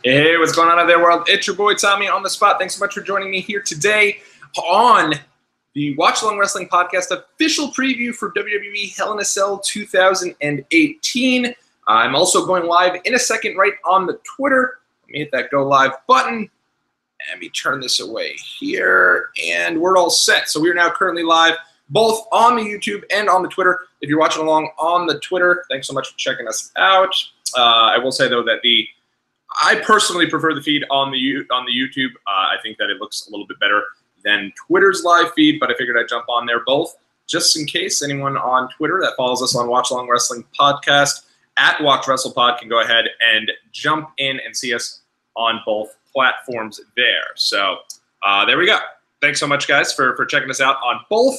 Hey, what's going on out there, world? It's your boy Tommy on the spot. Thanks so much for joining me here today on the Watchalong Wrestling Podcast official preview for WWE Hell in a Cell 2018. I'm also going live in a second right on the Twitter. Let me hit that go live button. Let me turn this away here, and we're all set. So we are now currently live both on the YouTube and on the Twitter. If you're watching along on the Twitter, thanks so much for checking us out. I will say, though, that I personally prefer the feed on the YouTube. I think that it looks a little bit better than Twitter's live feed, but I figured I'd jump on there both, just in case anyone on Twitter that follows us on Watchalong Wrestling Podcast at WatchWrestlePod can go ahead and jump in and see us on both platforms there. So there we go. Thanks so much, guys, for checking us out on both,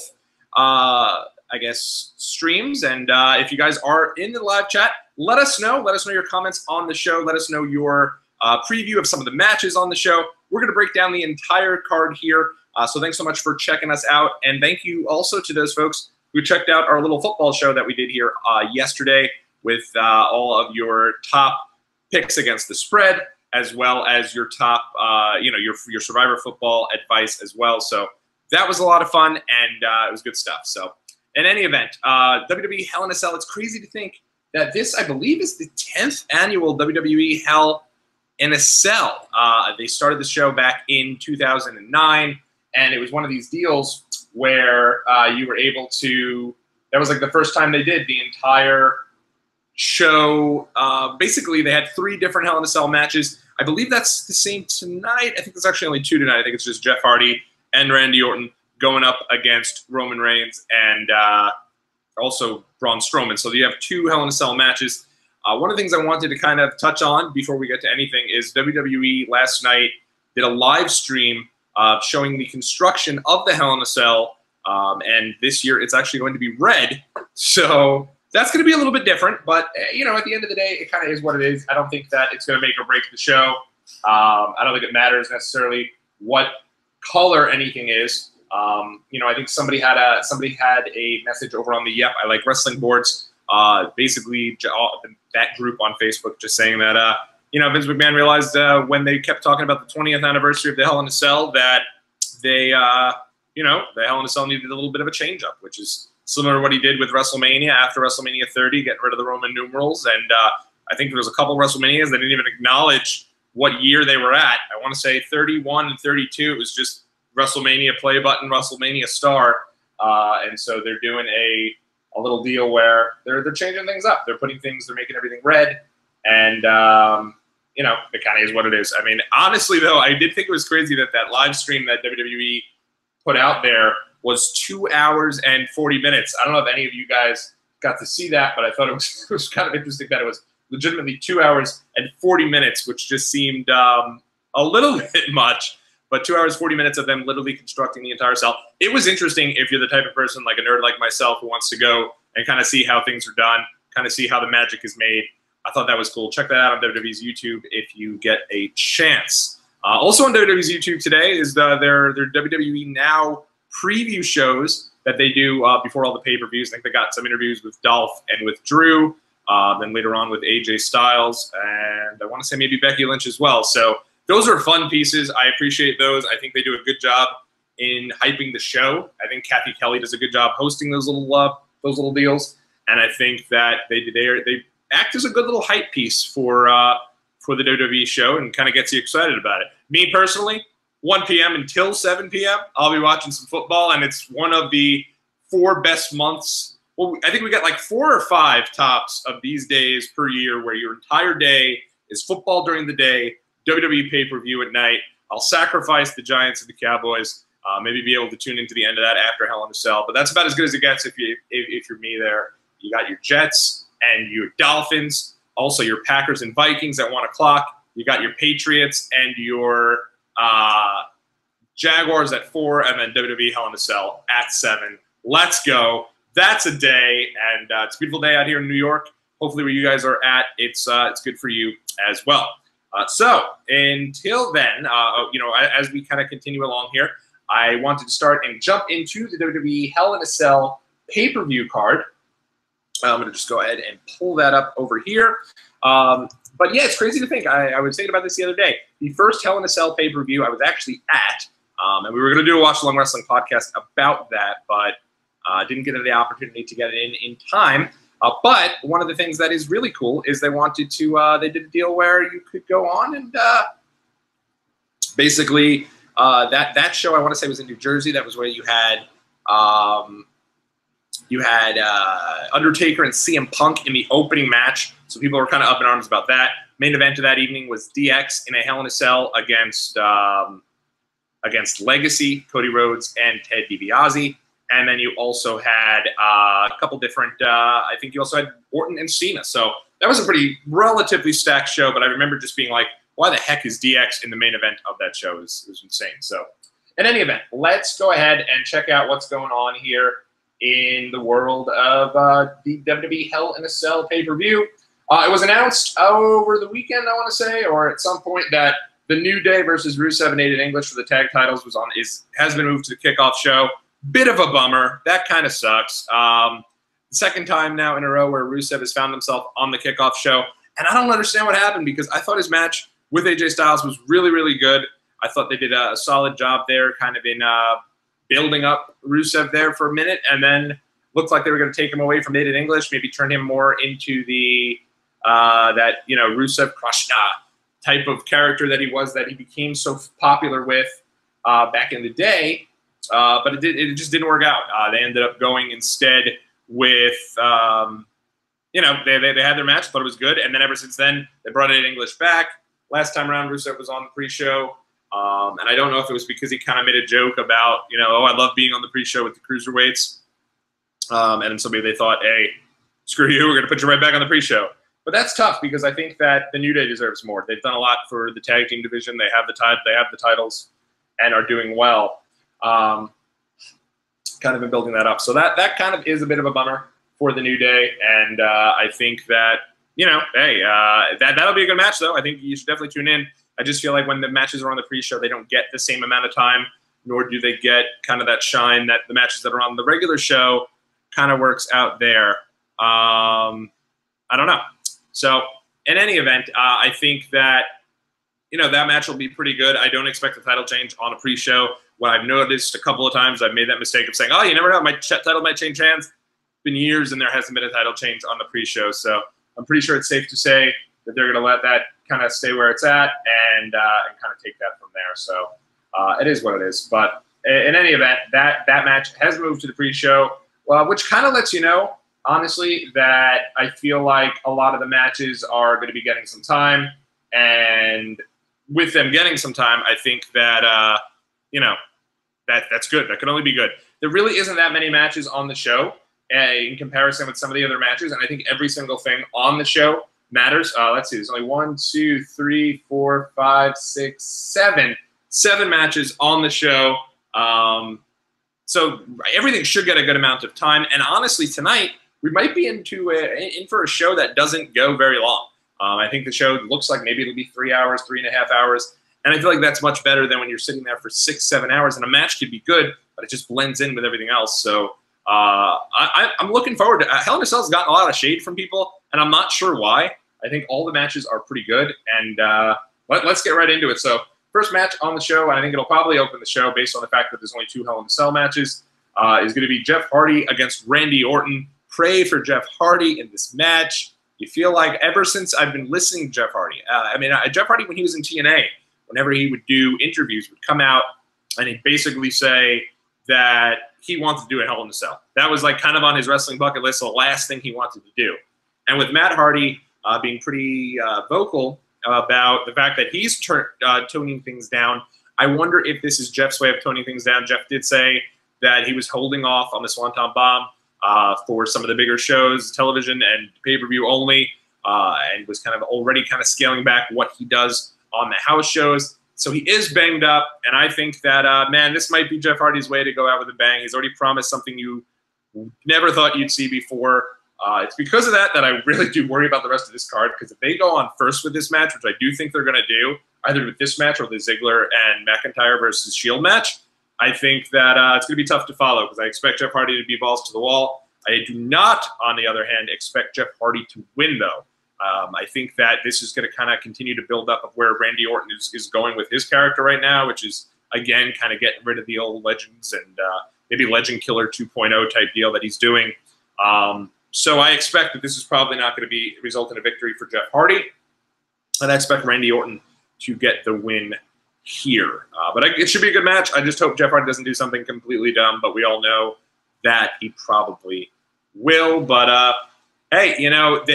I guess, streams. And if you guys are in the live chat, let us know. Let us know your comments on the show. Let us know your preview of some of the matches on the show. We're going to break down the entire card here. So thanks so much for checking us out. And thank you also to those folks who checked out our little football show that we did here yesterday with all of your top picks against the spread, as well as your top, your Survivor football advice as well. So that was a lot of fun, and it was good stuff. So in any event, WWE Hell in a Cell, it's crazy to think that this, I believe, is the 10th annual WWE Hell in a Cell. They started the show back in 2009, and it was one of these deals where you were able to, that was like the first time they did the entire show. Basically, they had 3 different Hell in a Cell matches. I believe that's the same tonight. I think there's actually only 2 tonight. I think it's just Jeff Hardy and Randy Orton going up against Roman Reigns and also Braun Strowman. So you have 2 Hell in a Cell matches. One of the things I wanted to kind of touch on before we get to anything is WWE last night did a live stream showing the construction of the Hell in a Cell, and this year it's actually going to be red. So that's going to be a little bit different, but at the end of the day, it kind of is what it is. I don't think that it's going to make or break the show. I don't think it matters necessarily what color anything is. I think somebody had a message over on the Yep, I Like Wrestling boards, basically that group on Facebook, just saying that Vince McMahon realized when they kept talking about the 20th anniversary of the Hell in a Cell that the Hell in a Cell needed a little bit of a change up, which is similar to what he did with WrestleMania after WrestleMania 30, getting rid of the Roman numerals. And I think there was a couple of WrestleManias that didn't even acknowledge what year they were at. I want to say 31 and 32. It was just WrestleMania play button, WrestleMania star. And so they're doing a little deal where they're changing things up. They're making everything red. And, it kind of is what it is. I mean, honestly, though, I did think it was crazy that live stream that WWE put out there was 2 hours and 40 minutes. I don't know if any of you guys got to see that, but I thought it was kind of interesting that it was legitimately 2 hours and 40 minutes, which just seemed a little bit much. But 2 hours, 40 minutes of them literally constructing the entire cell. It was interesting if you're the type of person, like a nerd like myself, who wants to go and kind of see how things are done, kind of see how the magic is made. I thought that was cool. Check that out on WWE's YouTube if you get a chance. Also on WWE's YouTube today is their WWE Now preview shows that they do before all the pay-per-views. I think they got some interviews with Dolph and with Drew, then later on with AJ Styles, and I want to say maybe Becky Lynch as well. So those are fun pieces. I appreciate those. I think they do a good job in hyping the show. I think Kathy Kelly does a good job hosting those little deals, and I think that they act as a good little hype piece for the WWE show and kind of gets you excited about it. Me personally, 1 p.m. until 7 p.m., I'll be watching some football, and it's one of the 4 best months. Well, I think we got like 4 or 5 tops of these days per year where your entire day is football during the day, WWE pay-per-view at night. I'll sacrifice the Giants and the Cowboys, maybe be able to tune into the end of that after Hell in a Cell, but that's about as good as it gets if you're me there. You got your Jets and your Dolphins, also your Packers and Vikings at 1 o'clock. You got your Patriots and your Jaguars at 4, and then WWE Hell in a Cell at 7. Let's go. That's a day, and it's a beautiful day out here in New York. Hopefully where you guys are at, it's good for you as well. So until then, as we kind of continue along here, I wanted to start and jump into the WWE Hell in a Cell pay-per-view card. I'm going to just go ahead and pull that up over here. But yeah, it's crazy to think. I was thinking about this the other day. The first Hell in a Cell pay-per-view I was actually at, and we were going to do a Watchalong Wrestling podcast about that, but didn't get the opportunity to get it in time. But one of the things that is really cool is they wanted to, they did a deal where you could go on and basically that show, I want to say, was in New Jersey. That was where you had Undertaker and CM Punk in the opening match. So people were kind of up in arms about that. Main event of that evening was DX in a Hell in a Cell against Legacy, Cody Rhodes, and Ted DiBiase. And then you also had a couple different, I think you also had Orton and Cena. So that was a pretty relatively stacked show, but I remember just being like, why the heck is DX in the main event of that show? It was insane. So in any event, let's go ahead and check out what's going on here in the world of the WWE Hell in a Cell pay-per-view. It was announced over the weekend, I want to say, or at some point, that the New Day versus Rusev and Aiden English for the tag titles has been moved to the kickoff show. Bit of a bummer. That kind of sucks. Second time now in a row where Rusev has found himself on the kickoff show. And I don't understand what happened, because I thought his match with AJ Styles was really, really good. I thought they did a solid job there, kind of in building up Rusev there for a minute, and then looked like they were going to take him away from Aiden English, maybe turn him more into the Rusev Krishna type of character that he became so popular with back in the day. But it just didn't work out. They ended up going instead with, they had their match, thought it was good, and then ever since then, they brought Aiden English back. Last time around, Rusev was on the pre-show, and I don't know if it was because he kind of made a joke about, oh, I love being on the pre-show with the cruiserweights, and so maybe they thought, hey, screw you, we're going to put you right back on the pre-show. But that's tough, because I think that the New Day deserves more. They've done a lot for the tag team division. They have the titles and are doing well. Kind of been building that up. So that kind of is a bit of a bummer for the New Day. And I think that, hey, that'll be a good match, though. I think you should definitely tune in. I just feel like when the matches are on the pre-show, they don't get the same amount of time, nor do they get kind of that shine that the matches that are on the regular show kind of works out there. I don't know. So in any event, I think that, that match will be pretty good. I don't expect a title change on a pre-show. What I've noticed a couple of times, I've made that mistake of saying, oh, you never know, my title might change hands. It's been years and there hasn't been a title change on the pre-show. So I'm pretty sure it's safe to say that they're going to let that kind of stay where it's at and kind of take that from there. So it is what it is. But in any event, that match has moved to the pre-show, which kind of lets you know, honestly, that I feel like a lot of the matches are going to be getting some time. And with them getting some time, I think that, that's good. That can only be good. There really isn't that many matches on the show in comparison with some of the other matches, and I think every single thing on the show matters. Let's see. There's only 1, 2, 3, 4, 5, 6, 7. 7 matches on the show. So everything should get a good amount of time. And honestly, tonight, we might be in for a show that doesn't go very long. I think the show looks like maybe it'll be 3 hours, 3.5 hours. And I feel like that's much better than when you're sitting there for 6, 7 hours. And a match could be good, but it just blends in with everything else. So I'm looking forward to it. Hell in a Cell has gotten a lot of shade from people, and I'm not sure why. I think all the matches are pretty good. And let's get right into it. So first match on the show, and I think it'll probably open the show based on the fact that there's only 2 Hell in a Cell matches, is going to be Jeff Hardy against Randy Orton. Pray for Jeff Hardy in this match. You feel like ever since I've been listening to Jeff Hardy, Jeff Hardy, when he was in TNA, whenever he would do interviews, would come out and he'd basically say that he wanted to do a Hell in a Cell. That was like kind of on his wrestling bucket list, the last thing he wanted to do. And with Matt Hardy being pretty vocal about the fact that he's toning things down, I wonder if this is Jeff's way of toning things down. Jeff did say that he was holding off on the Swanton Bomb for some of the bigger shows, television and pay-per-view only, and was kind of already kind of scaling back what he does on the house shows. So he is banged up, and I think that, man, this might be Jeff Hardy's way to go out with a bang. He's already promised something you never thought you'd see before. It's because of that I really do worry about the rest of this card, because if they go on first with this match, which I do think they're going to do, either with this match or the Ziggler and McIntyre versus Shield match, I think that it's going to be tough to follow, because I expect Jeff Hardy to be balls to the wall. I do not, on the other hand, expect Jeff Hardy to win, though. I think that this is going to kind of continue to build up of where Randy Orton is going with his character right now, which is, again, kind of getting rid of the old legends and maybe Legend Killer 2.0 type deal that he's doing. So I expect that this is probably not going to result in a victory for Jeff Hardy, and I expect Randy Orton to get the win here. But it should be a good match. I just hope Jeff Hardy doesn't do something completely dumb, but we all know that he probably will. But hey, you know,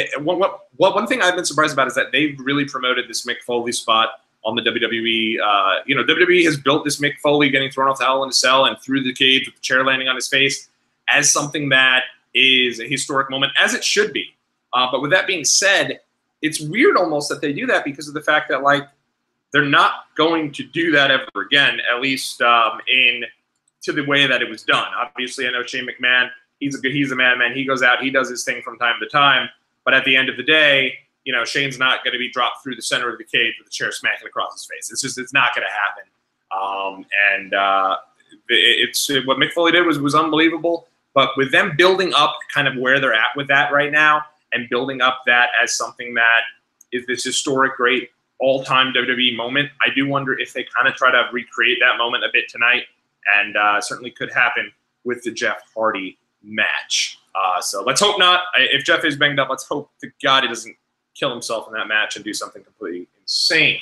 one thing I've been surprised about is that they've really promoted this Mick Foley spot on the WWE. You know, WWE has built this Mick Foley getting thrown off the Hell in a Cell and through the cage with the chair landing on his face as something that is a historic moment, as it should be. But with that being said, it's weird almost that they do that because of the fact that, like, they're not going to do that ever again, at least to the way that it was done. Obviously, I know Shane McMahon, he's a madman. He goes out, he does his thing from time to time. But at the end of the day, you know, Shane's not going to be dropped through the center of the cage with a chair smacking across his face. It's not going to happen. What Mick Foley did was unbelievable. But with them building up kind of where they're at with that right now and building up that as something that is this historic, great, all-time WWE moment, I do wonder if they kind of try to recreate that moment a bit tonight, and certainly could happen with the Jeff Hardy match. So let's hope not. If Jeff is banged up, let's hope to God he doesn't kill himself in that match and do something completely insane.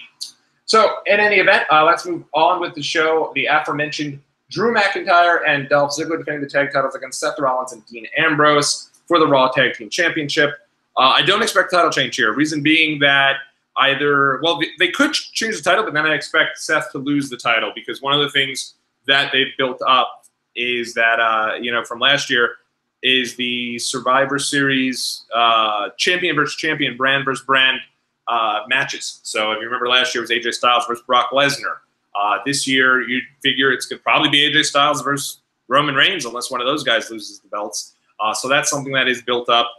So in any event, let's move on with the show. The aforementioned Drew McIntyre and Dolph Ziggler defending the tag titles against Seth Rollins and Dean Ambrose for the Raw Tag Team Championship. I don't expect a title change here. Reason being that they could change the title, but then I expect Seth to lose the title because one of the things that they've built up is that, you know, from last year is the Survivor Series champion versus champion, brand versus brand matches. So if you remember last year, it was AJ Styles versus Brock Lesnar. This year, you'd figure it's going to probably be AJ Styles versus Roman Reigns unless one of those guys loses the belts. So that's something that is built up.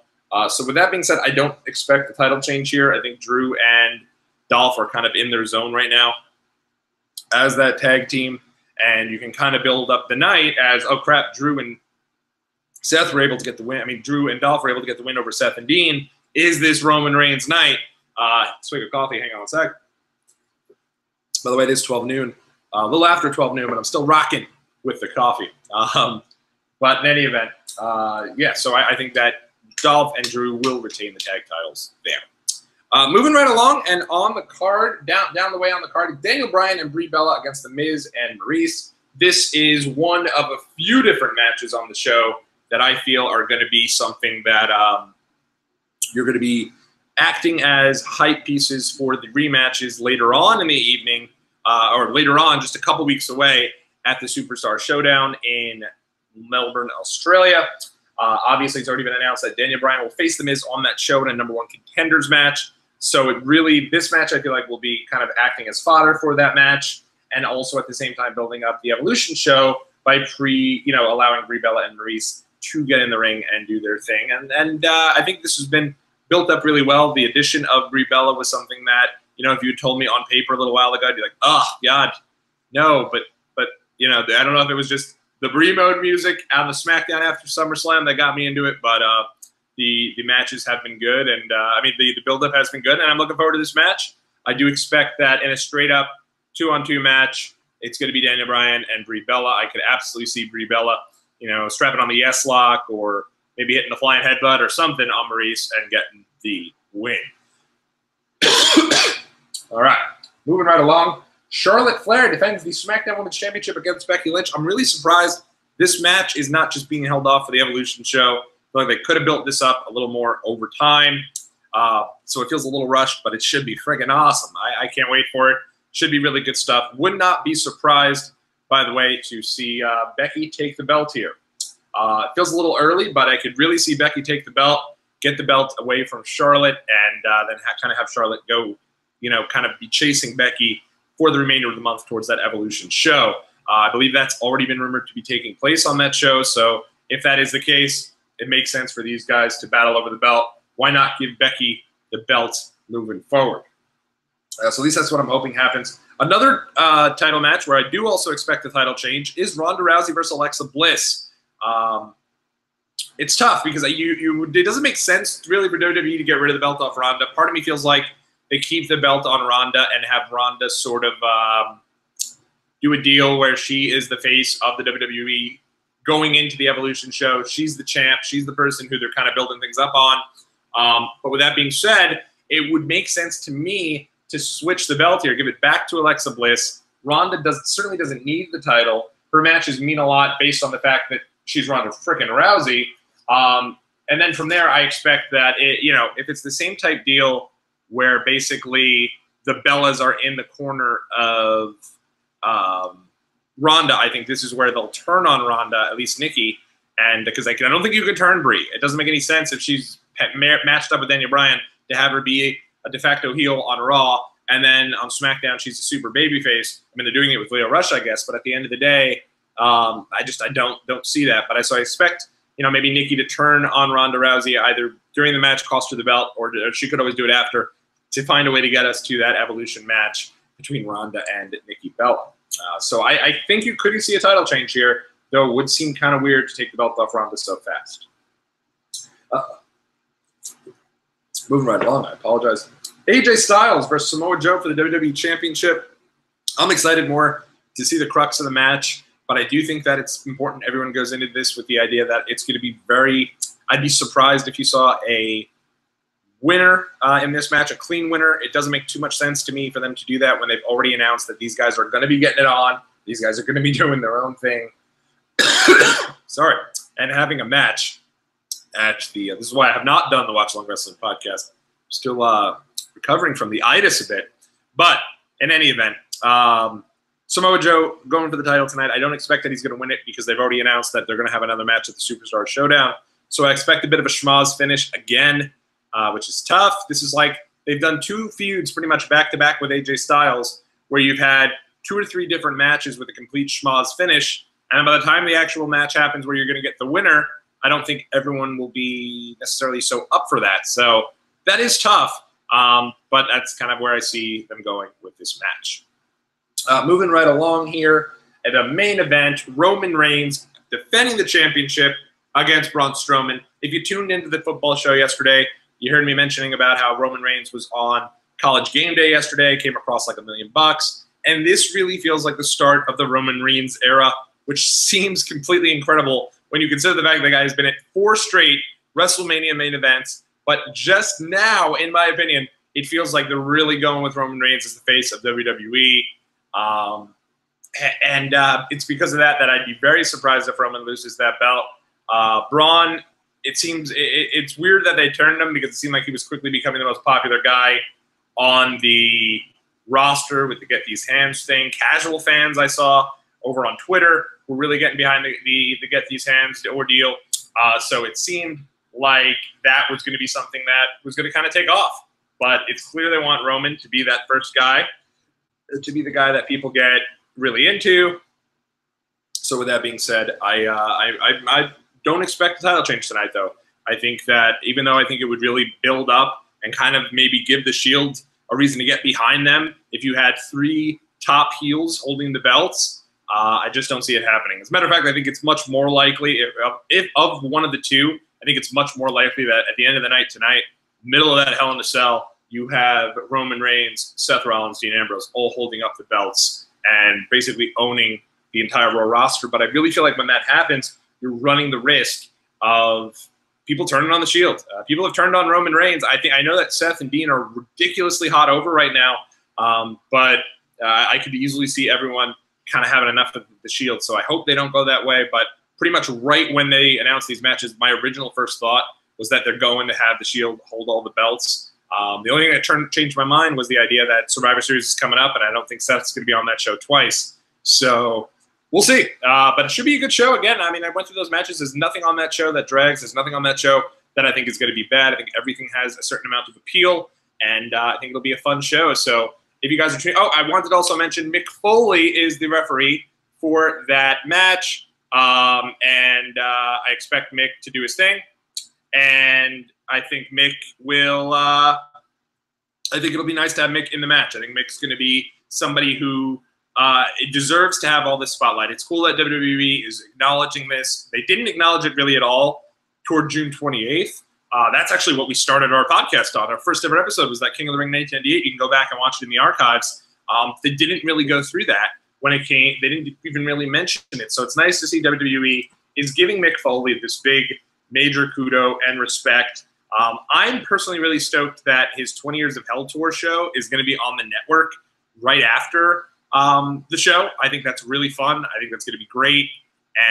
So with that being said, I don't expect a title change here. I think Drew and Dolph are kind of in their zone right now as that tag team. And you can kind of build up the night as, oh, crap, Drew and Seth were able to get the win. I mean, Drew and Dolph were able to get the win over Seth and Dean. Is this Roman Reigns night? Swig of coffee. Hang on a sec. By the way, it is 12 noon. A little after 12 noon, but I'm still rocking with the coffee. But in any event, yeah, so I think that Dolph and Drew will retain the tag titles there. Moving right along, and on the card, down the way on the card, Daniel Bryan and Brie Bella against The Miz and Maurice. This is one of a few different matches on the show that I feel are going to be something that you're going to be acting as hype pieces for the rematches later on in the evening, or later on, just a couple weeks away at the Superstar Showdown in Melbourne, Australia. Obviously, it's already been announced that Daniel Bryan will face The Miz on that show in a #1 contenders match. So it really, this match I feel like will be kind of acting as fodder for that match, and also at the same time building up the Evolution show by allowing Brie Bella and Maurice to get in the ring and do their thing. And I think this has been built up really well. The addition of Brie Bella was something that, you know, if you told me on paper a little while ago, I'd be like, oh, God, no. But you know, I don't know if it was just the Brie mode music out of the SmackDown after SummerSlam that got me into it, but the matches have been good, and I mean, the build-up has been good, and I'm looking forward to this match. I do expect that in a straight-up 2-on-2 match, it's going to be Daniel Bryan and Brie Bella. I could absolutely see Brie Bella, you know, strapping on the yes lock or maybe hitting the flying headbutt or something on Maurice and getting the win. All right, moving right along. Charlotte Flair defends the SmackDown Women's Championship against Becky Lynch. I'm really surprised this match is not just being held off for the Evolution show. I feel like they could have built this up a little more over time. So it feels a little rushed, but it should be friggin' awesome. I can't wait for it. Should be really good stuff. Would not be surprised, by the way, to see Becky take the belt here. It feels a little early, but I could really see Becky take the belt, get the belt away from Charlotte, and then kind of have Charlotte go, you know, kind of be chasing Becky for the remainder of the month towards that Evolution show. I believe that's already been rumored to be taking place on that show. So if that is the case, it makes sense for these guys to battle over the belt. Why not give Becky the belt moving forward? So at least that's what I'm hoping happens. Another title match where I do also expect a title change is Ronda Rousey versus Alexa Bliss. it's tough because it doesn't make sense really for WWE to get rid of the belt off Ronda. Part of me feels like they keep the belt on Ronda and have Ronda sort of do a deal where she is the face of the WWE going into the Evolution show. She's the champ. She's the person who they're kind of building things up on. But with that being said, it would make sense to me to switch the belt here, give it back to Alexa Bliss. Ronda certainly doesn't need the title. Her matches mean a lot based on the fact that she's Ronda freaking Rousey. And then from there, I expect that, if it's the same type deal where basically the Bellas are in the corner of Ronda, I think this is where they'll turn on Ronda, at least Nikki, and because I don't think you could turn Brie. It doesn't make any sense if she's matched up with Daniel Bryan to have her be a de facto heel on Raw, and then on SmackDown she's a super babyface. I mean, they're doing it with Leo Rush, I guess, but at the end of the day, I don't see that. But I expect maybe Nikki to turn on Ronda Rousey either during the match, cost her the belt, or she could always do it after to find a way to get us to that Evolution match between Ronda and Nikki Bella. So I think you could see a title change here, though it would seem kind of weird to take the belt off Ronda so fast. Moving right along, I apologize. AJ Styles versus Samoa Joe for the WWE Championship. I'm excited more to see the crux of the match, but I do think that it's important everyone goes into this with the idea that it's going to be I'd be surprised if you saw a winner in this match, a clean winner. It doesn't make too much sense to me for them to do that when they've already announced that these guys are going to be getting it on. These guys are going to be doing their own thing. Sorry. And having a match at the this is why I have not done the Watchalong Wrestling podcast. I'm still recovering from the itis a bit. But in any event, Samoa Joe going for the title tonight. I don't expect that he's going to win it because they've already announced that they're going to have another match at the Superstar Showdown. So I expect a bit of a schmoz finish again, which is tough. This is like they've done 2 feuds pretty much back-to-back with AJ Styles where you've had 2 or 3 different matches with a complete schmoz finish. And by the time the actual match happens where you're going to get the winner, I don't think everyone will be necessarily so up for that. So that is tough, but that's kind of where I see them going with this match. Moving right along here, at the main event, Roman Reigns defending the championship against Braun Strowman. If you tuned into the football show yesterday, you heard me mentioning about how Roman Reigns was on College Game Day yesterday, came across like $1 million. And this really feels like the start of the Roman Reigns era, which seems completely incredible when you consider the fact that the guy has been at 4 straight WrestleMania main events. But just now, in my opinion, it feels like they're really going with Roman Reigns as the face of WWE. It's because of that I'd be very surprised if Roman loses that belt. Braun, it seems it's weird that they turned him because it seemed like he was quickly becoming the most popular guy on the roster with the Get These Hands thing. Casual fans I saw over on Twitter were really getting behind the Get These Hands ordeal. So it seemed like that was going to be something that was going to kind of take off. But it's clear they want Roman to be that first guy, to be the guy that people get really into. So with that being said, I don't expect a title change tonight, though. I think that even though I think it would really build up and kind of maybe give the Shield a reason to get behind them, if you had 3 top heels holding the belts, I just don't see it happening. As a matter of fact, I think it's much more likely, if of one of the 2, I think it's much more likely that at the end of the night tonight, middle of that Hell in a Cell, you have Roman Reigns, Seth Rollins, Dean Ambrose all holding up the belts and basically owning the entire Raw roster. But I really feel like when that happens, you're running the risk of people turning on the Shield. People have turned on Roman Reigns. I know that Seth and Dean are ridiculously hot over right now, but I could easily see everyone kind of having enough of the Shield. So I hope they don't go that way. But pretty much right when they announced these matches, my original first thought was that they're going to have the Shield hold all the belts. The only thing that changed my mind was the idea that Survivor Series is coming up, and I don't think Seth's going to be on that show twice. So we'll see. But it should be a good show. Again, I mean, I went through those matches. There's nothing on that show that drags. There's nothing on that show that I think is going to be bad. I think everything has a certain amount of appeal, and I think it'll be a fun show. So if you guys are tuning, I wanted to also mention Mick Foley is the referee for that match, and I expect Mick to do his thing. And I think Mick will I think it'll be nice to have Mick in the match. I think Mick's going to be somebody who deserves to have all this spotlight. It's cool that WWE is acknowledging this. They didn't acknowledge it really at all toward June 28th. That's actually what we started our podcast on. Our first ever episode was that King of the Ring 1998. You can go back and watch it in the archives. They didn't really go through that when it came. They didn't even really mention it. So it's nice to see WWE is giving Mick Foley this big major kudo and respect. I'm personally really stoked that his 20 Years of Hell Tour show is going to be on the network right after the show. I think that's really fun. I think that's going to be great.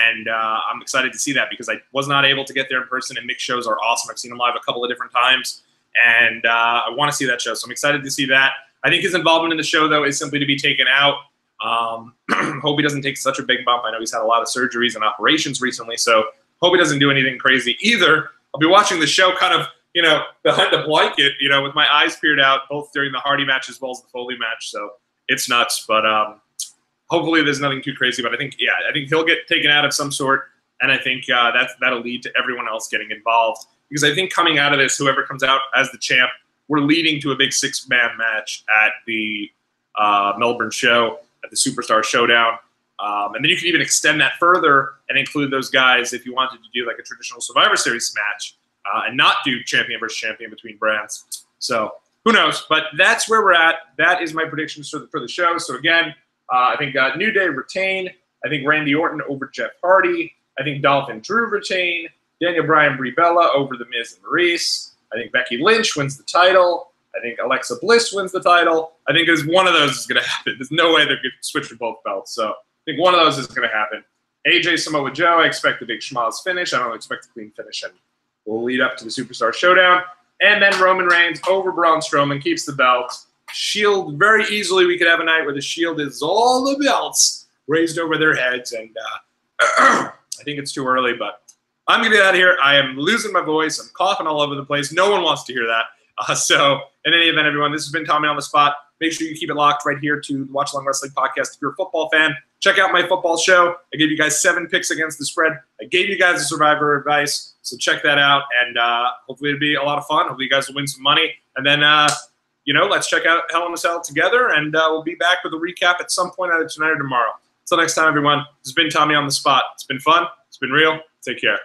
And I'm excited to see that because I was not able to get there in person, and Mick's shows are awesome. I've seen him live a couple of different times, and I want to see that show. So I'm excited to see that. I think his involvement in the show, though, is simply to be taken out. Hope he doesn't take such a big bump. I know he's had a lot of surgeries and operations recently, so hope he doesn't do anything crazy either. I'll be watching the show kind of, behind a blanket, with my eyes peered out, both during the Hardy match as well as the Foley match. So it's nuts, but hopefully there's nothing too crazy. But I think he'll get taken out of some sort, and I think that'll lead to everyone else getting involved. Because I think coming out of this, whoever comes out as the champ, we're leading to a big 6-man match at the Melbourne show, at the Superstar Showdown. And then you can even extend that further and include those guys if you wanted to do like a traditional Survivor Series match and not do champion versus champion between brands. So who knows? But that's where we're at. That is my predictions for the show. So again, I think New Day retain. I think Randy Orton over Jeff Hardy. I think Dolph and Drew retain. Daniel Bryan, Brie Bella over The Miz and Maurice. I think Becky Lynch wins the title. I think Alexa Bliss wins the title. I think one of those is going to happen. There's no way they're going to switch for both belts. So I think one of those is going to happen. AJ Samoa Joe, I expect a big schmoz finish. I don't expect a clean finish. And we'll lead up to the Superstar Showdown. And then Roman Reigns over Braun Strowman, keeps the belt. Shield, very easily we could have a night where the Shield is all the belts raised over their heads. And I think it's too early, but I'm going to get out of here. I am losing my voice. I'm coughing all over the place. No one wants to hear that. So in any event, everyone, this has been Tommy on the Spot. Make sure you keep it locked right here to the Watchalong Wrestling Podcast. If you're a football fan, check out my football show. I gave you guys 7 picks against the spread. I gave you guys a Survivor advice, so check that out. And hopefully it'll be a lot of fun. Hopefully you guys will win some money. And then, let's check out Hell in a Cell together, and we'll be back with a recap at some point either tonight or tomorrow. Until next time, everyone, this has been Tommy on the Spot. It's been fun. It's been real. Take care.